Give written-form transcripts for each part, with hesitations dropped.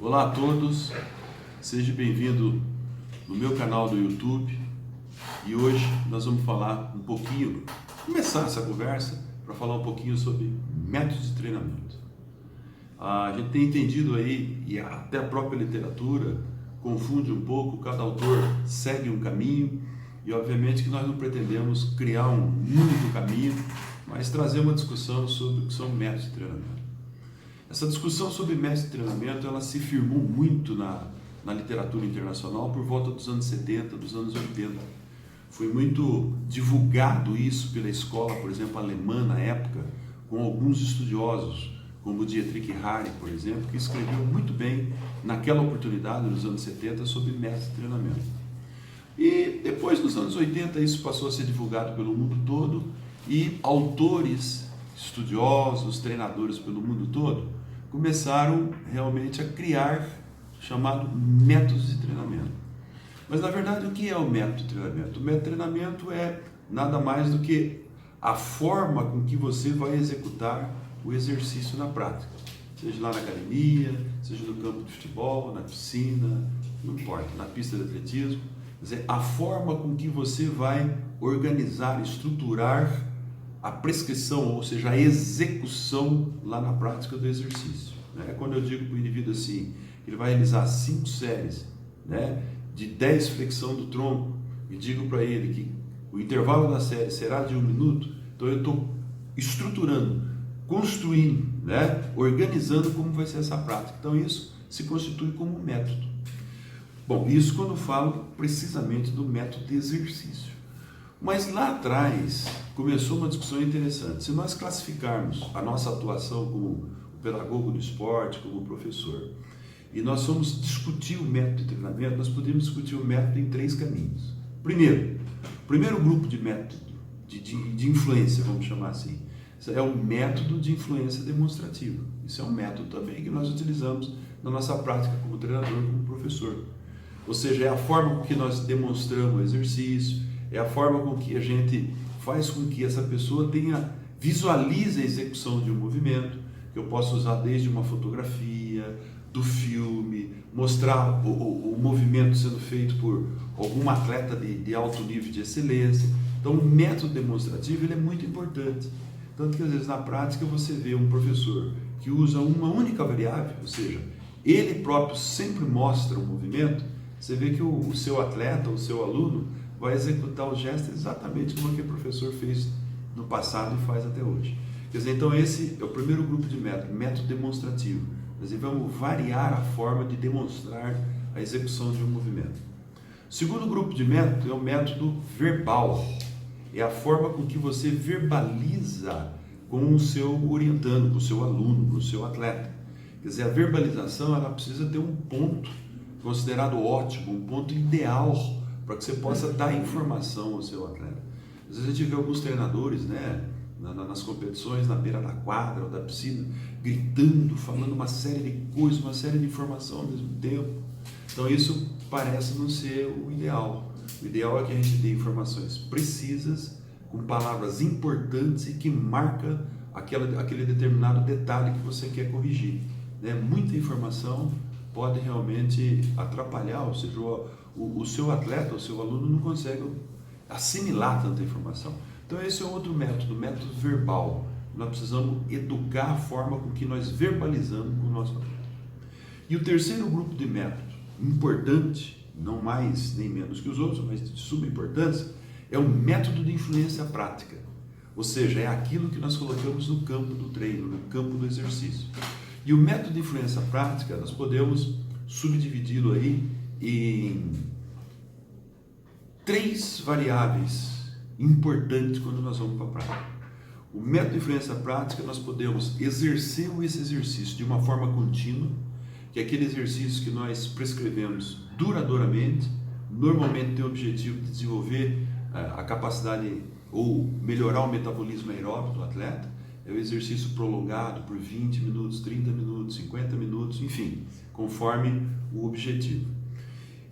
Olá a todos, seja bem-vindo no meu canal do YouTube e hoje nós vamos falar um pouquinho, começar essa conversa para falar um pouquinho sobre métodos de treinamento. A gente tem entendido aí, e até a própria literatura confunde um pouco, cada autor segue um caminho e obviamente que nós não pretendemos criar um único caminho, mas trazer uma discussão sobre o que são métodos de treinamento. Essa discussão sobre métodos de treinamento, ela se firmou muito na literatura internacional por volta dos anos 70, dos anos 80. Foi muito divulgado isso pela escola, por exemplo, alemã na época, com alguns estudiosos, como Dietrich Harry, por exemplo, que escreveu muito bem naquela oportunidade, nos anos 70, sobre métodos de treinamento. E depois, nos anos 80, isso passou a ser divulgado pelo mundo todo e autores, estudiosos, treinadores pelo mundo todo, começaram realmente a criar chamado métodos de treinamento. Mas na verdade o que é o método de treinamento? O método de treinamento é nada mais do que a forma com que você vai executar o exercício na prática. Seja lá na academia, seja no campo de futebol, na piscina, não importa, na pista de atletismo. Quer dizer, a forma com que você vai organizar, estruturar a prescrição, ou seja, a execução lá na prática do exercício. Quando eu digo para o indivíduo assim, ele vai realizar 5 séries de 10 flexão do tronco, e digo para ele que o intervalo da série será de 1 minuto, então eu estou estruturando, construindo, organizando como vai ser essa prática. Então isso se constitui como um método. Bom, isso quando eu falo precisamente do método de exercício. Mas lá atrás começou uma discussão interessante. Se nós classificarmos a nossa atuação como pedagogo do esporte, como professor, e nós formos discutir o método de treinamento, nós podemos discutir o método em 3 caminhos. Primeiro grupo de método de influência, vamos chamar assim, é o método de influência demonstrativa. Isso é um método também que nós utilizamos na nossa prática como treinador, como professor. Ou seja, é a forma com que nós demonstramos o exercício, é a forma com que a gente faz com que essa pessoa visualize a execução de um movimento, que eu posso usar desde uma fotografia, do filme, mostrar o movimento sendo feito por algum atleta de alto nível de excelência. Então o método demonstrativo ele é muito importante. Tanto que às vezes na prática você vê um professor que usa uma única variável, ou seja, ele próprio sempre mostra o movimento, você vê que o seu atleta, o seu aluno, vai executar o gesto exatamente como aquele professor fez no passado e faz até hoje. Quer dizer, então esse é o primeiro grupo de método demonstrativo. Quer dizer, vamos variar a forma de demonstrar a execução de um movimento. O segundo grupo de método é o método verbal. É a forma com que você verbaliza com o seu orientando, com o seu aluno, com o seu atleta. Quer dizer, a verbalização ela precisa ter um ponto considerado ótimo, um ponto ideal para que você possa dar informação ao seu atleta. Às vezes a gente vê alguns treinadores, nas competições, na beira da quadra ou da piscina, gritando, falando uma série de coisas, uma série de informação ao mesmo tempo. Então isso parece não ser o ideal. O ideal é que a gente dê informações precisas, com palavras importantes e que marca aquele determinado detalhe que você quer corrigir. Muita informação pode realmente atrapalhar, ou seja, o seu atleta, o seu aluno não consegue assimilar tanta informação. Então esse é outro método, o método verbal. Nós precisamos educar a forma com que nós verbalizamos com o nosso aluno. E o terceiro grupo de método, importante, não mais nem menos que os outros, mas de suma importância, é o método de influência prática. Ou seja, é aquilo que nós colocamos no campo do treino, no campo do exercício. E o método de influência prática, nós podemos subdividi-lo aí em 3 variáveis importantes quando nós vamos para a prática. O método de influência prática, nós podemos exercer esse exercício de uma forma contínua, que é aquele exercício que nós prescrevemos duradouramente, normalmente tem o objetivo de desenvolver a capacidade ou melhorar o metabolismo aeróbico do atleta. É o exercício prolongado por 20 minutos, 30 minutos, 50 minutos, enfim, conforme o objetivo.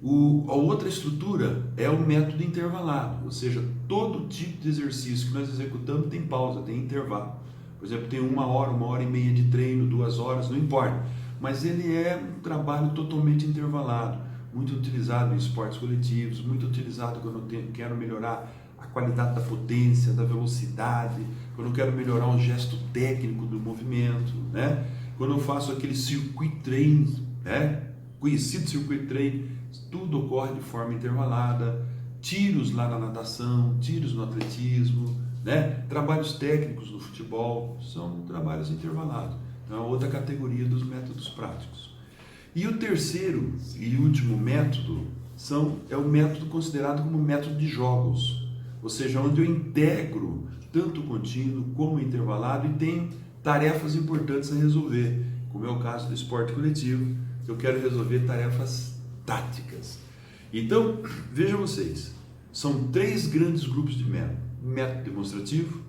A outra estrutura é o método intervalado, ou seja, todo tipo de exercício que nós executamos tem pausa, tem intervalo. Por exemplo, tem 1 hora, 1 hora e meia de treino, 2 horas, não importa. mas ele é um trabalho totalmente intervalado, muito utilizado em esportes coletivos, muito utilizado quando eu quero melhorar a qualidade da potência, da velocidade, quando eu quero melhorar um gesto técnico do movimento, né? Quando eu faço aquele circuit train, né? Conhecido circuit train, tudo ocorre de forma intervalada, tiros lá na natação, tiros no atletismo, né? Trabalhos técnicos no futebol, são trabalhos intervalados. Então é outra categoria dos métodos práticos. E o terceiro e último método é o método considerado como método de jogos, ou seja, onde eu integro tanto o contínuo como o intervalado e tenho tarefas importantes a resolver, como é o caso do esporte coletivo, que eu quero resolver tarefas táticas. Então, vejam vocês, são 3 grandes grupos de método: método demonstrativo,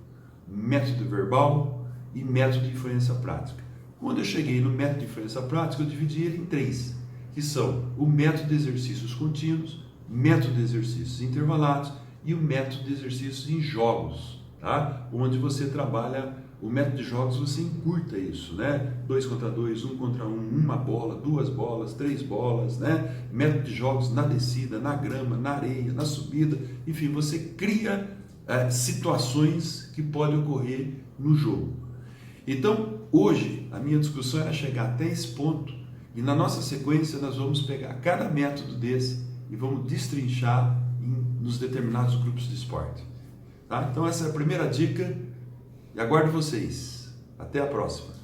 método verbal e método de influência prática. Quando eu cheguei no método de influência prática, eu dividi ele em 3, que são o método de exercícios contínuos, método de exercícios intervalados e o método de exercícios em jogos, tá? Onde você trabalha o método de jogos, você encurta isso, né? 2 contra 2, 1 contra 1, uma bola, 2 bolas, 3 bolas, né? Método de jogos na descida, na grama, na areia, na subida, enfim, você cria situações que podem ocorrer no jogo. Então, hoje, a minha discussão era chegar até esse ponto e na nossa sequência nós vamos pegar cada método desse e vamos destrinchar nos determinados grupos de esporte. Tá? Então, essa é a primeira dica e aguardo vocês. Até a próxima.